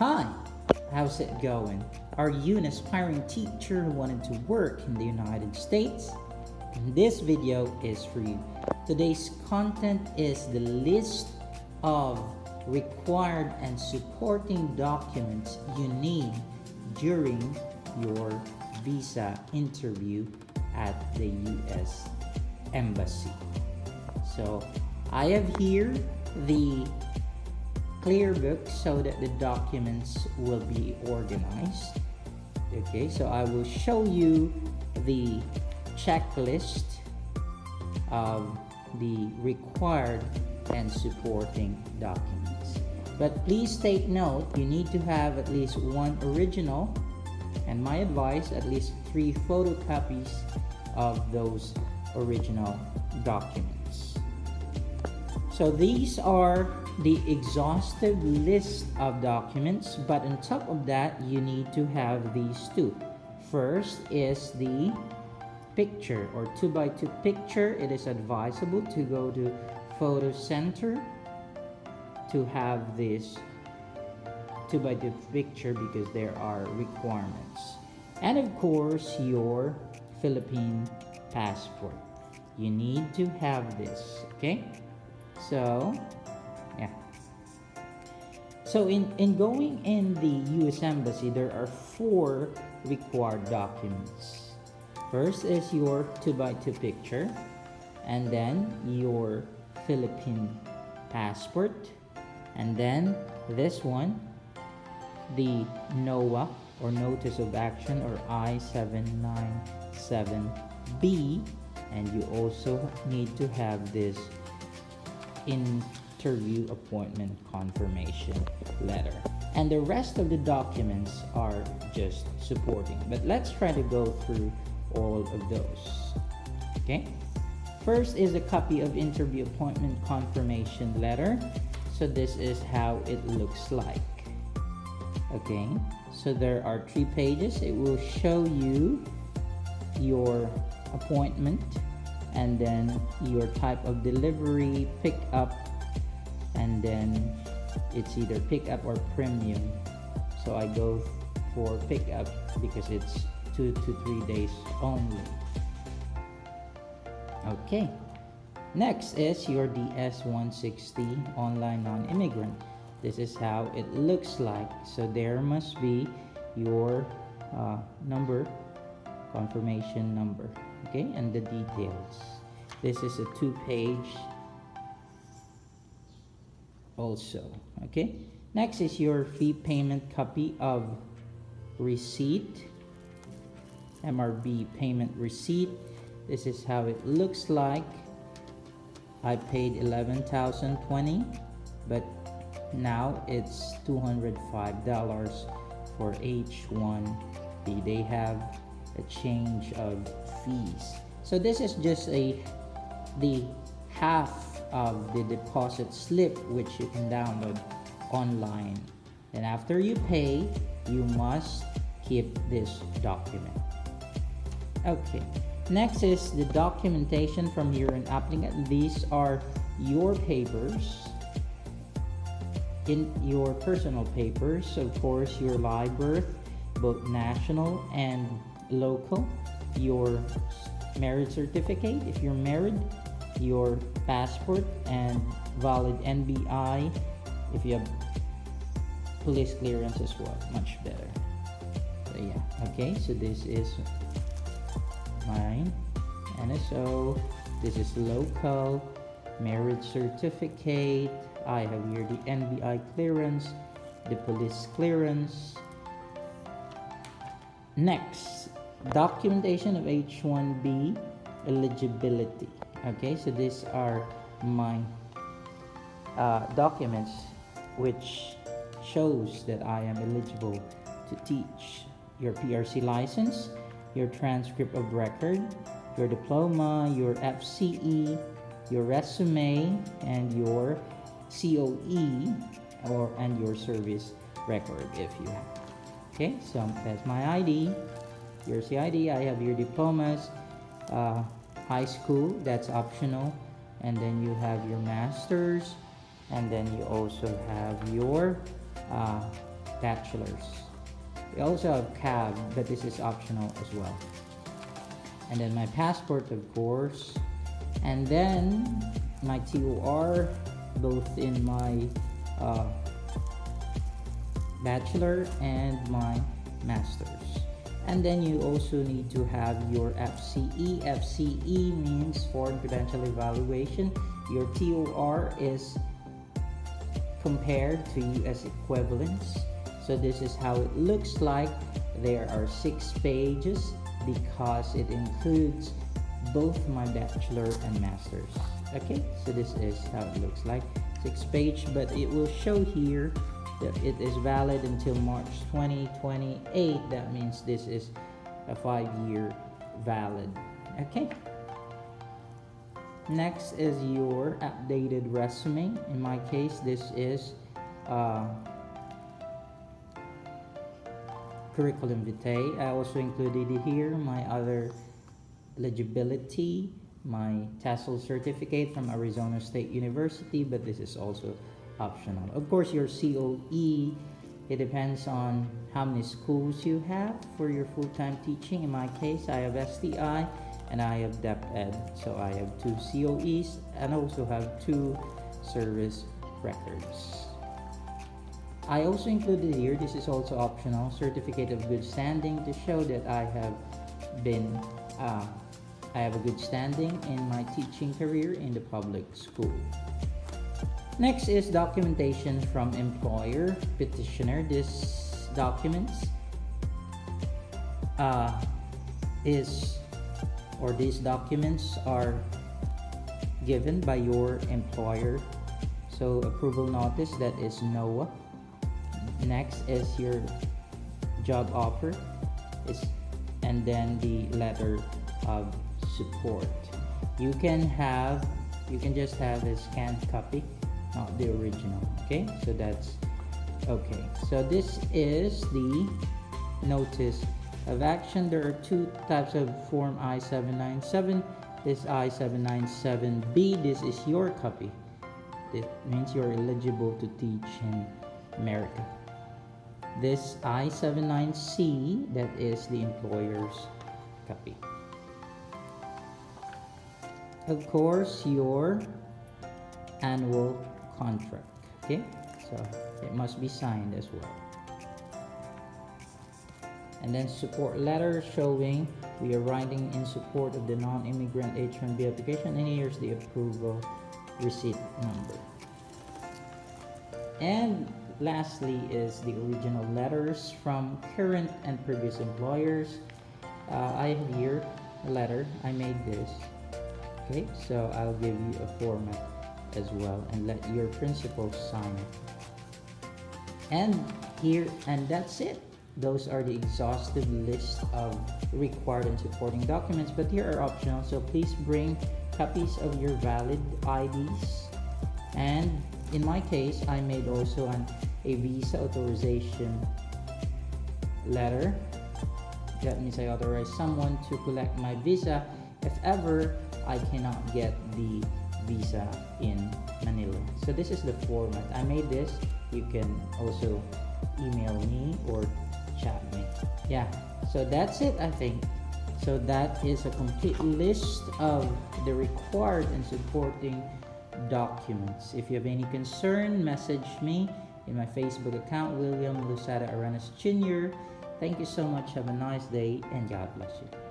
Hi, how's it going? Are you an aspiring teacher who wanted to work in the United States? This video is for you. Today's content is the list of required and supporting documents you need during your visa interview at the US Embassy. So I have here the clear book so that the documents will be organized. Okay, so I will show you the checklist of the required and supporting documents. But please take note, you need to have at least one original, and my advice, at least 3 photocopies of those original documents. So these are the exhaustive list of documents, but on top of that you need to have these two. First is the picture or 2x2 picture. It is advisable to go to photo center to have this 2x2 picture because there are requirements. And of course your Philippine passport, you need to have this. Okay, so yeah, so in going in the US Embassy, there are 4 required documents. First is your 2x2 picture, and then your Philippine passport, and then this one, the NOA or Notice of Action or I-797B, and you also need to have this interview appointment confirmation letter, and the rest of the documents are just supporting, but let's try to go through all of those. Okay, first is a copy of interview appointment confirmation letter. So this is how it looks like. Okay, so there are 3 pages. It will show you your appointment, and then your type of delivery, pick up, and then it's either pick up or premium. So I go for pick up because it's 2 to 3 days only. Okay, next is your DS-160 online non-immigrant. This is how it looks like. So there must be your number, confirmation number, okay, and the details. This is a 2-page also. Okay, next is your fee payment copy of receipt, MRB payment receipt. This is how it looks like. I paid $11,020, but now it's $205 for H1b. They have a change of fees. So this is just the half of the deposit slip which you can download online, and after you pay you must keep this document. Okay, next is the documentation from your applicant. These are your papers, in your personal papers, of course, your live birth, both national and local, your marriage certificate if you're married, your passport, and valid NBI if you have police clearance as well, much better. So yeah, okay, so this is my NSO, this is local, marriage certificate, I have here the NBI clearance, the police clearance. Next, documentation of H1b eligibility. Okay, so these are my documents which shows that I am eligible to teach. Your PRC license, your transcript of record, your diploma, your FCE, your resume, and your COE and your service record if you have. Okay, so that's my ID, your CID. I have your diplomas, high school, that's optional, and then you have your masters, and then you also have your bachelor's. We also have CAB, but this is optional as well. And then my passport, of course, and then my TOR, both in my bachelor and my master's. And then you also need to have your FCE. FCE means Foreign Credential Evaluation. Your TOR is compared to US equivalents. So this is how it looks like. There are 6 pages because it includes both my bachelor and master's. Okay, so this is how it looks like. 6 page, but it will show here that it is valid until March 2028. That means this is a 5-year valid. Okay. Next is your updated resume. In my case, this is curriculum vitae. I also included here my other eligibility, my TESOL certificate from Arizona State University, but this is also optional. Of course, your COE, it depends on how many schools you have for your full-time teaching. In my case, I have STI and I have DepEd, so I have 2 COEs and also have 2 service records. I also included here, this is also optional, certificate of good standing to show that I have a good standing in my teaching career in the public school. Next is documentation from employer petitioner. This documents these documents are given by your employer. So approval notice, that is NOAA. Next is your job offer, and then the letter of support. You can just have a scanned copy, not the original. Okay, so that's okay. So this is the notice of action. There are 2 types of form I-797. This I-797B, this is your copy. It means you're eligible to teach in America. This I-79C, that is the employer's copy. Of course, your annual contract. Okay, so it must be signed as well. And then support letter showing we are writing in support of the non-immigrant H1b application, and here's the approval receipt number. And lastly is the original letters from current and previous employers. I have here a letter. I made this. Okay, so I'll give you a format as well and let your principal sign it. And that's it. Those are the exhaustive list of required and supporting documents, but here are optional, so please bring copies of your valid IDs. And in my case, I made also a visa authorization letter. That means I authorize someone to collect my visa if ever I cannot get the visa in Manila. So this is the format. I made this. You can also email me or chat me. Yeah, so that's it, I think. So that is a complete list of the required and supporting documents. If you have any concern, message me in my Facebook account, William Lusada Arenas Jr. Thank you so much. Have a nice day and God bless you.